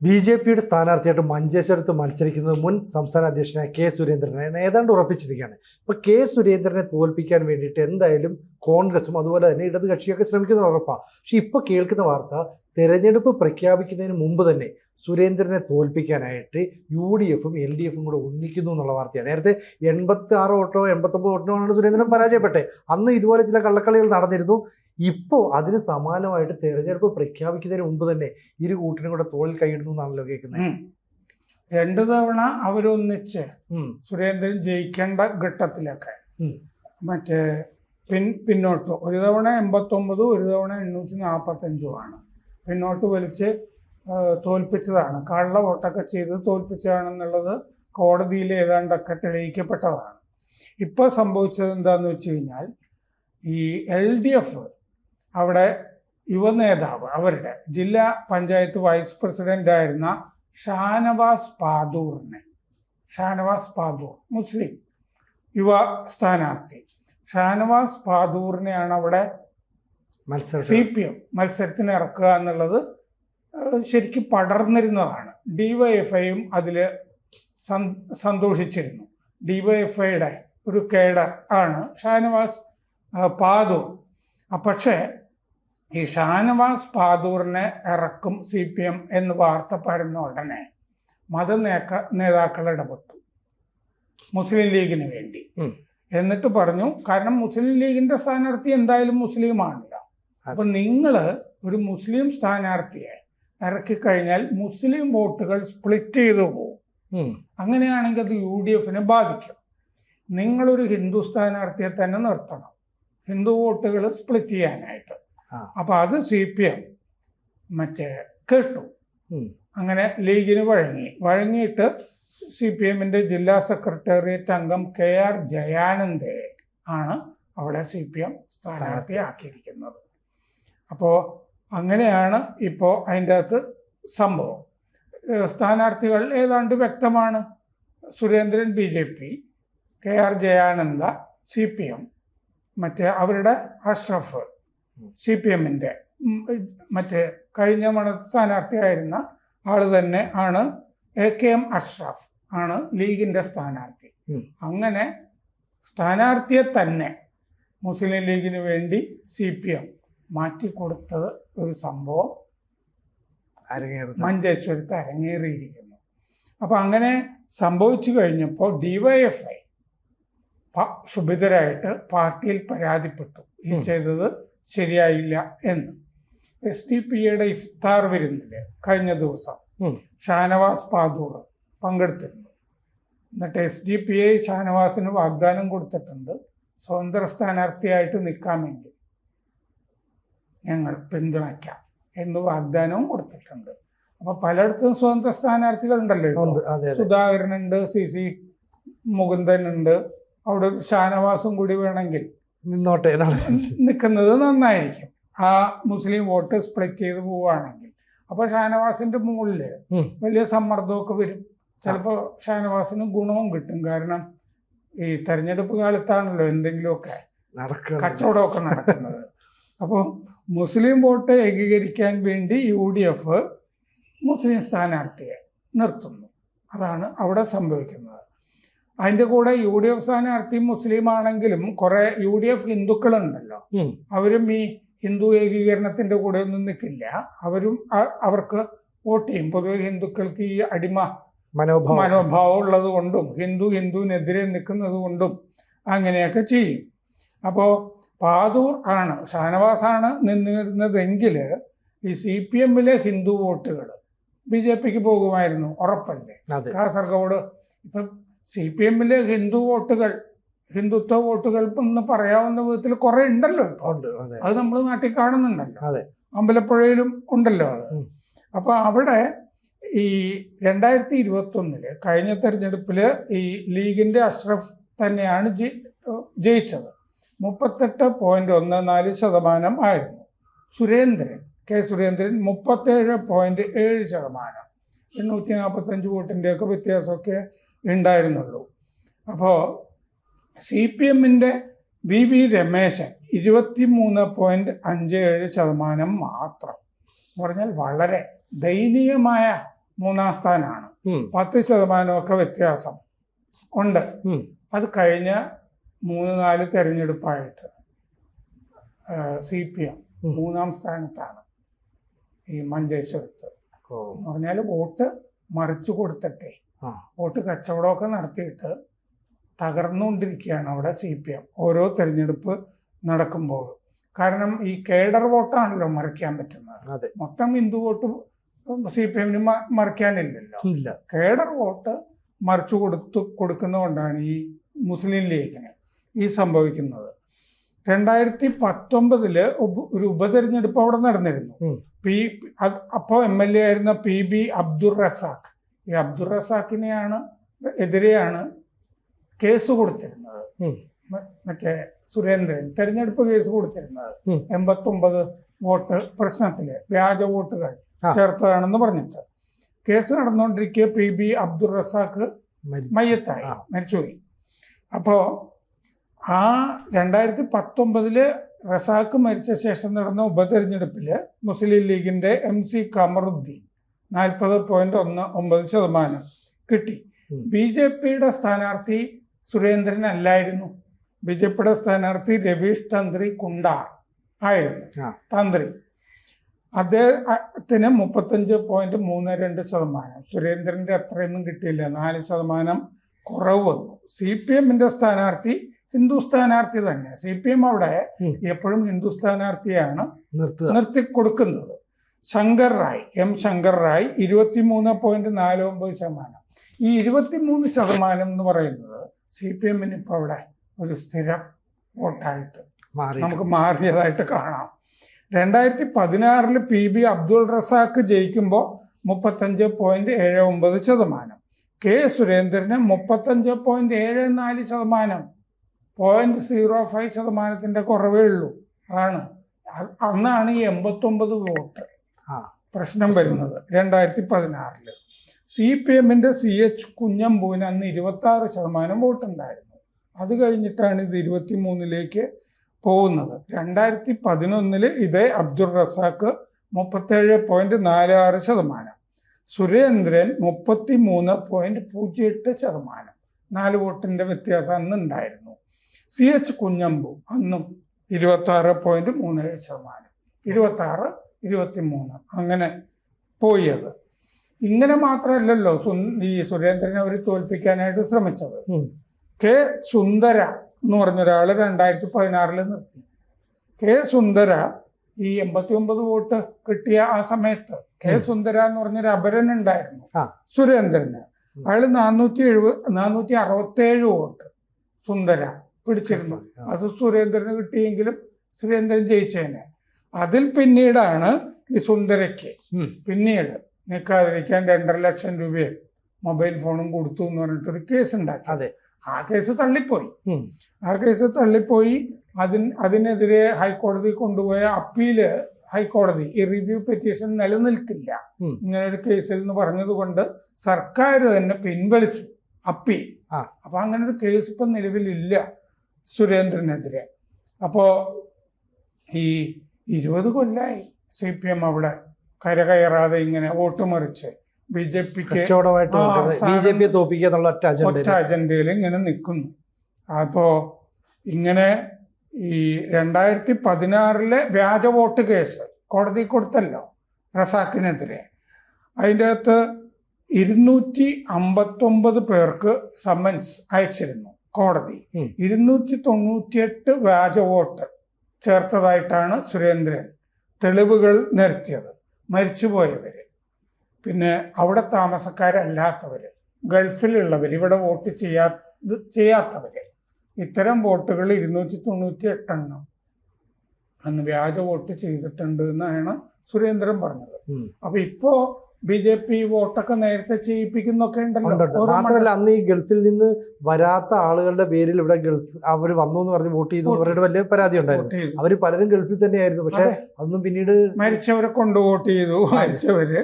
ബി.ജെ.പിയുടെ സ്ഥാനാർത്ഥിയായിട്ട് മഞ്ചേശ്വരത്ത് മത്സരിക്കുന്നത് മുൻ സംസ്ഥാന അധ്യക്ഷനായ കെ സുരേന്ദ്രനെ ഏതാണ്ട് ഉറപ്പിച്ചിരിക്കുകയാണ്. ഇപ്പോൾ കെ സുരേന്ദ്രനെ തോൽപ്പിക്കാൻ വേണ്ടിയിട്ട് എന്തായാലും കോൺഗ്രസും അതുപോലെ തന്നെ ഇടത് കക്ഷിയൊക്കെ ശ്രമിക്കുന്നത് ഉറപ്പാണ്. പക്ഷെ ഇപ്പോൾ കേൾക്കുന്ന വാർത്ത, തെരഞ്ഞെടുപ്പ് പ്രഖ്യാപിക്കുന്നതിന് മുമ്പ് തന്നെ സുരേന്ദ്രനെ തോൽപ്പിക്കാനായിട്ട് UDFും LDFും കൂടെ ഒന്നിക്കുന്നു എന്നുള്ള വാർത്തയാണ്. നേരത്തെ 86 വോട്ടോ 89 വോട്ടിനാണ് സുരേന്ദ്രൻ പരാജയപ്പെട്ടത്. അന്ന് ഇതുപോലെ ചില കള്ളക്കളികൾ നടന്നിരുന്നു. ഇപ്പോൾ അതിന് സമാനമായിട്ട് തെരഞ്ഞെടുപ്പ് പ്രഖ്യാപിക്കുന്നതിന് മുമ്പ് തന്നെ ഇരു കൂട്ടിനും കൂടെ തോളിൽ കൈയിടുന്നു എന്നാണല്ലോ കേൾക്കുന്നത്. 2 തവണ അവരൊന്നിച്ച് സുരേന്ദ്രൻ ജയിക്കേണ്ട ഘട്ടത്തിലൊക്കെ മറ്റേ പിന്നോട്ട്, ഒരു തവണ 89, ഒരു തവണ 845 പിന്നോട്ട് വലിച്ച് തോൽപ്പിച്ചതാണ്. കള്ള വോട്ടൊക്കെ ചെയ്ത് തോൽപ്പിച്ചതാണെന്നുള്ളത് കോടതിയിൽ ഏതാണ്ടൊക്കെ തെളിയിക്കപ്പെട്ടതാണ്. ഇപ്പോൾ സംഭവിച്ചത് എന്താണെന്ന് വെച്ച് കഴിഞ്ഞാൽ, ഈ LDF അവിടെ യുവനേതാവ്, അവരുടെ ജില്ലാ പഞ്ചായത്ത് വൈസ് പ്രസിഡന്റ് ആയിരുന്ന ഷാനവാസ് പാദൂർ മുസ്ലിം യുവ സ്ഥാനാർത്ഥി ഷാനവാസ് പാദൂറിനെയാണ് അവിടെ CPM മത്സരത്തിന് ഇറക്കുക എന്നുള്ളത് ശരിക്കും പടർന്നിരുന്നതാണ്. DYFIയും അതിൽ സന്തോഷിച്ചിരുന്നു. DYFIയുടെ ഒരു കേഡർ ആണ് ഷാനവാസ് പാദൂർ. പക്ഷേ ഈ ഷാനവാസ് പാദൂറിനെ ഇറക്കും CPM എന്ന് വാർത്ത പരന്ന ഉടനെ നേതാക്കൾ ഇടപെട്ടു മുസ്ലിം ലീഗിന് വേണ്ടി. എന്നിട്ട് പറഞ്ഞു, കാരണം മുസ്ലിം ലീഗിന്റെ സ്ഥാനാർത്ഥി എന്തായാലും മുസ്ലിമാണല്ലോ, അപ്പൊ നിങ്ങൾ ഒരു മുസ്ലിം സ്ഥാനാർത്ഥിയെ ഇറക്കിക്കഴിഞ്ഞാൽ മുസ്ലിം വോട്ടുകൾ സ്പ്ലിറ്റ് ചെയ്തു പോകും. അങ്ങനെയാണെങ്കിൽ അത് UDFനെ ബാധിക്കും. നിങ്ങളൊരു ഹിന്ദു സ്ഥാനാർത്ഥിയെ തന്നെ നിർത്തണം, ഹിന്ദു വോട്ടുകൾ സ്പ്ലിറ്റ് ചെയ്യാനായിട്ട്. അപ്പൊ അത് CPM കേട്ടു. അങ്ങനെ ലീഗിന് വഴങ്ങിയിട്ട് CPMന്റെ ജില്ലാ സെക്രട്ടേറിയറ്റ് അംഗം KR ജയാനന്ദയെ ആണ് അവിടെ CPM സ്ഥാനാർത്ഥിയാക്കിയിരിക്കുന്നത്. അപ്പോൾ അങ്ങനെയാണ് ഇപ്പോൾ അതിൻ്റെ അകത്ത് സംഭവം. സ്ഥാനാർത്ഥികൾ ഏതാണ്ട് വ്യക്തമാണ്. Surendran BJP, KR Jayananda CPM, അവരുടെ അഷ്റഫ് CPMന്റെ കഴിഞ്ഞ സ്ഥാനാർത്ഥിയായിരുന്ന ആള് തന്നെ ആണ്. AKM അഷ്റഫ് ആണ് ലീഗിന്റെ സ്ഥാനാർത്ഥി. അങ്ങനെ സ്ഥാനാർത്ഥിയെ തന്നെ മുസ്ലിം ലീഗിന് വേണ്ടി CPM മാറ്റിക്കൊടുത്തത് ഒരു സംഭവം മഞ്ചേശ്വരത്ത് അരങ്ങേറിയിരിക്കുന്നു. അപ്പൊ അങ്ങനെ സംഭവിച്ചു കഴിഞ്ഞപ്പോൾ DYFI ക്ഷുഭിതരായിട്ട് പാർട്ടിയിൽ പരാതിപ്പെട്ടു, ഈ ചെയ്തത് ശരിയായില്ല എന്ന്. SDPയുടെ ഇഫ്താർ വിരുന്നില് കഴിഞ്ഞ ദിവസം ഷാനവാസ് പാദൂർ പങ്കെടുത്തിരുന്നു. എന്നിട്ട് SDPI ഷാനവാസിന് വാഗ്ദാനം കൊടുത്തിട്ടുണ്ട്, സ്വതന്ത്ര സ്ഥാനാർത്ഥിയായിട്ട് നിൽക്കാമെങ്കിൽ ഞങ്ങൾ പിന്തുണയ്ക്കാം എന്ന് വാഗ്ദാനവും കൊടുത്തിട്ടുണ്ട്. അപ്പൊ പലയിടത്തും സ്വതന്ത്ര സ്ഥാനാർത്ഥികൾ ഉണ്ടല്ലോ. സുധാകരനുണ്ട്, CC മുകുന്ദൻ ഉണ്ട്. അവിടെ ഒരു ഷാനവാസും കൂടി വേണമെങ്കിൽ നിൽക്കുന്നത് നന്നായിരിക്കും, ആ മുസ്ലിം വോട്ട് സ്പ്ലിറ്റ് ചെയ്ത് പോവുകയാണെങ്കിൽ. അപ്പൊ ഷാനവാസിന്റെ മുകളില് വലിയ സമ്മർദ്ദമൊക്കെ വരും. ചിലപ്പോൾ ഷാനവാസിന് ഗുണവും കിട്ടും. കാരണം ഈ തെരഞ്ഞെടുപ്പ് കാലത്താണല്ലോ എന്തെങ്കിലുമൊക്കെ കച്ചവടമൊക്കെ നടക്കുന്നത്. അപ്പോൾ മുസ്ലിം വോട്ട് ഏകീകരിക്കാൻ വേണ്ടി UDF മുസ്ലിം സ്ഥാനാർത്ഥിയെ നിർത്തുന്നു. അതാണ് അവിടെ സംഭവിക്കുന്നത്. അതിൻ്റെ കൂടെ UDF സ്ഥാനാർത്ഥി മുസ്ലിം ആണെങ്കിലും കുറെ UDF ഹിന്ദുക്കളുണ്ടല്ലോ, അവരും ഈ ഹിന്ദു ഏകീകരണത്തിന്റെ കൂടെ ഒന്നും നിൽക്കില്ല. അവർക്ക് വോട്ട് ചെയ്യും. പൊതുവെ ഹിന്ദുക്കൾക്ക് ഈ അടിമ മനോഭാവം ഉള്ളത് കൊണ്ടും ഹിന്ദുവിനെതിരെ നിൽക്കുന്നത് കൊണ്ടും അങ്ങനെയൊക്കെ ചെയ്യും. അപ്പോൾ പാദൂർ ആണ്, ഷാനവാസാണ് നിന്നിരുന്നതെങ്കിൽ ഈ CPMലെ ഹിന്ദു വോട്ടുകൾ BJPക്ക് പോകുമായിരുന്നു, ഉറപ്പല്ലേ. കാസർഗോഡ് ഇപ്പം CPMലെ ഹിന്ദുത്വ വോട്ടുകൾ എന്ന് പറയാവുന്ന വിധത്തിൽ കുറെ ഉണ്ടല്ലോ ഇപ്പോൾ. അത് നമ്മൾ നാട്ടിൽ കാണുന്നുണ്ടല്ലോ, അമ്പലപ്പുഴയിലും ഉണ്ടല്ലോ അത്. അപ്പൊ അവിടെ ഈ 2021 കഴിഞ്ഞ തെരഞ്ഞെടുപ്പില് ഈ ലീഗിന്റെ അഷ്റഫ് തന്നെയാണ് ജയിച്ചത്. 38.14% ആയിരുന്നു. കെ സുരേന്ദ്രൻ 37.7%. 845 വോട്ടിൻ്റെയൊക്കെ വ്യത്യാസമൊക്കെ ഉണ്ടായിരുന്നുള്ളൂ. അപ്പോൾ CPMന്റെ VV രമേശൻ 23.57% മാത്രം. എന്ന് പറഞ്ഞാൽ വളരെ ദയനീയമായ 3-ാം സ്ഥാനമാണ്. ഉം. 10% വ്യത്യാസം ഉണ്ട്. ഉം. അത് കഴിഞ്ഞ 3-4 തെരഞ്ഞെടുപ്പായിട്ട് CPM 3-ാം സ്ഥാനത്താണ് ഈ മഞ്ചേശ്വരത്ത്. എന്ന് പറഞ്ഞാൽ വോട്ട് മറിച്ചു കൊടുത്തിട്ടേ വോട്ട് കച്ചവടമൊക്കെ നടത്തിയിട്ട് തകർന്നുകൊണ്ടിരിക്കുകയാണ് അവിടെ CPM ഓരോ തെരഞ്ഞെടുപ്പ് നടക്കുമ്പോൾ. കാരണം ഈ കേഡർ വോട്ടാണല്ലോ മറിക്കാൻ പറ്റുന്നത്. മൊത്തം ഹിന്ദു വോട്ട് CPM മറിക്കാനില്ലല്ലോ. കേഡർ വോട്ട് മറിച്ചു കൊടുക്കുന്നതുകൊണ്ടാണ് ഈ മുസ്ലിം ലീഗിന് ഈ സംഭവിക്കുന്നത്. 2019 ഒരു ഉപതെരഞ്ഞെടുപ്പ് അവിടെ നടന്നിരുന്നു. അപ്പോൾ MLA ആയിരുന്ന PB അബ്ദുൾ റസാഖ്. ഈ അബ്ദുൾ റസാഖിനെയാണ് എതിരെയാണ് കേസ് കൊടുത്തിരുന്നത്. മറ്റേ സുരേന്ദ്രൻ തെരഞ്ഞെടുപ്പ് കേസ് കൊടുത്തിരുന്നത് 89 വോട്ട് പ്രശ്നത്തില് വ്യാജ വോട്ടുകൾ ചേർത്തതാണെന്ന് പറഞ്ഞിട്ട് കേസ് നടന്നുകൊണ്ടിരിക്കെ PB അബ്ദുൾ റസാഖ് മരിച്ചുപോയി. അപ്പോ ആ 2019 റസാഖ് മരിച്ച ശേഷം നടന്ന ഉപതെരഞ്ഞെടുപ്പില് മുസ്ലിം ലീഗിന്റെ MC കമറുദ്ദീൻ 40.19% കിട്ടി. BJPയുടെ സ്ഥാനാർത്ഥി സുരേന്ദ്രൻ അല്ലായിരുന്നു. BJPയുടെ സ്ഥാനാർത്ഥി രവീഷ് തന്ത്രി കുണ്ടാർ ആയിരുന്നു തന്ത്രി. അദ്ദേഹത്തിന് 35.32%. സുരേന്ദ്രന്റെ അത്രയൊന്നും കിട്ടിയില്ല, 4% കുറവ് വന്നു. CPMന്റെ സ്ഥാനാർത്ഥി ഹിന്ദു സ്ഥാനാർത്ഥി തന്നെ. CPM അവിടെ എപ്പോഴും ഹിന്ദു സ്ഥാനാർത്ഥിയാണ് നിർത്തിക്കൊടുക്കുന്നത്. ശങ്കർ റായ്, ശങ്കർ റായ് 23.49%. ഈ 23% എന്ന് പറയുന്നത് CPMന് ഇപ്പോൾ അവിടെ ഒരു സ്ഥിരം വോട്ടായിട്ട് നമുക്ക് മാറിയതായിട്ട് കാണാം. 2016 PB അബ്ദുൾ റസാഖ് ജയിക്കുമ്പോൾ 35.79%. K സുരേന്ദ്രന് 35.74%. 0.05% കുറവേ ഉള്ളൂ. അന്നാണ് ഈ 89 വോട്ട് പ്രശ്നം വരുന്നത് 2016. CPMന്റെ CH കുഞ്ഞമ്പൂവിന് അന്ന് 26% വോട്ടുണ്ടായിരുന്നു. അത് കഴിഞ്ഞിട്ടാണ് ഇത് 23 പോകുന്നത്. 2011 ഇതേ അബ്ദുൾ റസാഖ് 37.46%. സുരേന്ദ്രൻ 33.08%. 4 വോട്ടിന്റെ വ്യത്യാസം അന്ന് ഉണ്ടായിരുന്നു. CH കുഞ്ഞമ്പു അന്നും 26.37%. 26, 23 അങ്ങനെ പോയി. അത് ഇങ്ങനെ മാത്രമല്ലല്ലോ ഈ സുരേന്ദ്രനെ അവർ തോൽപ്പിക്കാനായിട്ട് ശ്രമിച്ചത്. K സുന്ദര എന്ന് പറഞ്ഞൊരാള് 2016 നിർത്തി. K സുന്ദര ഈ 89 വോട്ട് കിട്ടിയ ആ സമയത്ത് K സുന്ദര എന്ന് പറഞ്ഞൊരു അപരൻ ഉണ്ടായിരുന്നു സുരേന്ദ്രന്. അയാള് 467 വോട്ട് സുന്ദര പിടിച്ചിരുന്നു. അത് സുരേന്ദ്രന് കിട്ടിയെങ്കിലും സുരേന്ദ്രൻ ജയിച്ചേനെ. അതിൽ പിന്നീടാണ് ഈ സുന്ദരയ്ക്ക് പിന്നീട് നിൽക്കാതിരിക്കാൻ 2.5 ലക്ഷം രൂപയും മൊബൈൽ ഫോണും കൊടുത്തു എന്ന് പറഞ്ഞിട്ടൊരു കേസ് ഉണ്ടാക്കി. ആ കേസ് തള്ളിപ്പോയി. അതിനെതിരെ ഹൈക്കോടതി കൊണ്ടുപോയ അപ്പീല് ഹൈക്കോടതി ഈ റിവ്യൂ പെറ്റീഷൻ നിലനിൽക്കില്ല ഇങ്ങനെ ഒരു കേസിൽ എന്ന് പറഞ്ഞതുകൊണ്ട് സർക്കാർ തന്നെ പിൻവലിച്ചു അപ്പീൽ. അപ്പൊ അങ്ങനെ ഒരു കേസ് ഇപ്പം നിലവിലില്ല സുരേന്ദ്രനെതിരെ. അപ്പോ ഈ 20 കൊല്ലായി CPM അവിടെ കരകയറാതെ ഇങ്ങനെ വോട്ട് മറിച്ച് BJPക്ക് ഒറ്റ അജണ്ടയിൽ ഇങ്ങനെ നിൽക്കുന്നു. അപ്പോ ഇങ്ങനെ ഈ 2016 വ്യാജ വോട്ട് കേസ് കോടതി കൊടുത്തല്ലോ റസാഖിനെതിരെ. അതിൻ്റെ അകത്ത് 259 പേർക്ക് സമൻസ് അയച്ചിരുന്നു കോടതി. 298 വ്യാജ വോട്ട് ചേർത്തതായിട്ടാണ് സുരേന്ദ്രൻ തെളിവുകൾ നിരത്തിയത്. മരിച്ചുപോയവര്, പിന്നെ അവിടെ താമസക്കാരല്ലാത്തവര്, ഗൾഫിലുള്ളവർ, ഇവിടെ വോട്ട് ചെയ്യാത്തവര്, ഇത്തരം വോട്ടുകൾ 298 അന്ന് വ്യാജ വോട്ട് ചെയ്തിട്ടുണ്ട് എന്നാണ് സുരേന്ദ്രൻ പറഞ്ഞത്. അപ്പൊ ഇപ്പോ BJP വോട്ടൊക്കെ നേരത്തെ ചെയ്യിപ്പിക്കുന്നൊക്കെ ഉണ്ടല്ലോ. മാത്രമല്ല അന്ന് ഈ ഗൾഫിൽ നിന്ന് വരാത്ത ആളുകളുടെ പേരിൽ ഇവിടെ അവർ വന്നു എന്ന് പറഞ്ഞ് വോട്ട് ചെയ്തു അവരുടെ വലിയ പരാതി ഉണ്ടായിരുന്നു. അവര് പലരും ഗൾഫിൽ തന്നെയായിരുന്നു. പക്ഷെ അതൊന്നും പിന്നീട് മരിച്ചവരെ കൊണ്ട് വോട്ട് ചെയ്തു, മരിച്ചവര്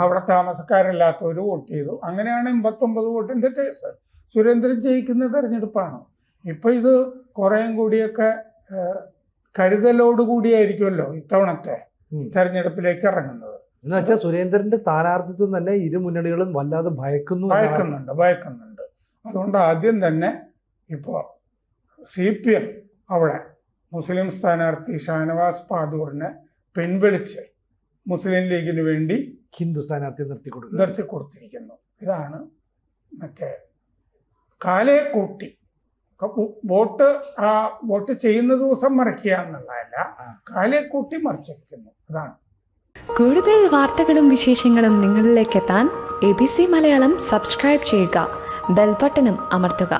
അവിടെ താമസക്കാരല്ലാത്തവര് വോട്ട് ചെയ്തു. അങ്ങനെയാണ് 89 വോട്ടിന്റെ കേസ്. സുരേന്ദ്രൻ ജയിക്കുന്ന തെരഞ്ഞെടുപ്പാണ്. ഇപ്പൊ ഇത് കുറേയും കൂടിയൊക്കെ കരുതലോടുകൂടിയായിരിക്കുമല്ലോ ഇത്തവണത്തെ തെരഞ്ഞെടുപ്പിലേക്ക് ഇറങ്ങുന്നത്. എന്ന് വെച്ചാൽ സുരേന്ദ്രന്റെ സ്ഥാനാർത്ഥിത്വം തന്നെ ഇരു മുന്നണികളും വല്ലാതെ ഭയക്കുന്നുണ്ട്. അതുകൊണ്ട് ആദ്യം തന്നെ ഇപ്പോൾ CPM അവിടെ മുസ്ലിം സ്ഥാനാർത്ഥി ഷാനവാസ് പാദൂറിനെ പിൻവലിച്ച് മുസ്ലിം ലീഗിന് വേണ്ടി ഹിന്ദു സ്ഥാനാർത്ഥി നിർത്തിക്കൊടുത്തിരിക്കുന്നു. ഇതാണ് മറ്റേ കാലയെ കൂട്ടി വോട്ട് ചെയ്യുന്ന ദിവസം മറിക്കുക എന്നുള്ളതല്ല, കാലയെ കൂട്ടി മറിച്ചിരിക്കുന്നു. അതാണ്. കൂടുതൽ വാർത്തകളും വിശേഷങ്ങളും നിങ്ങളിലേക്ക് എത്താൻ ABC മലയാളം സബ്സ്ക്രൈബ് ചെയ്യുക, ബെൽബട്ടനും അമർത്തുക.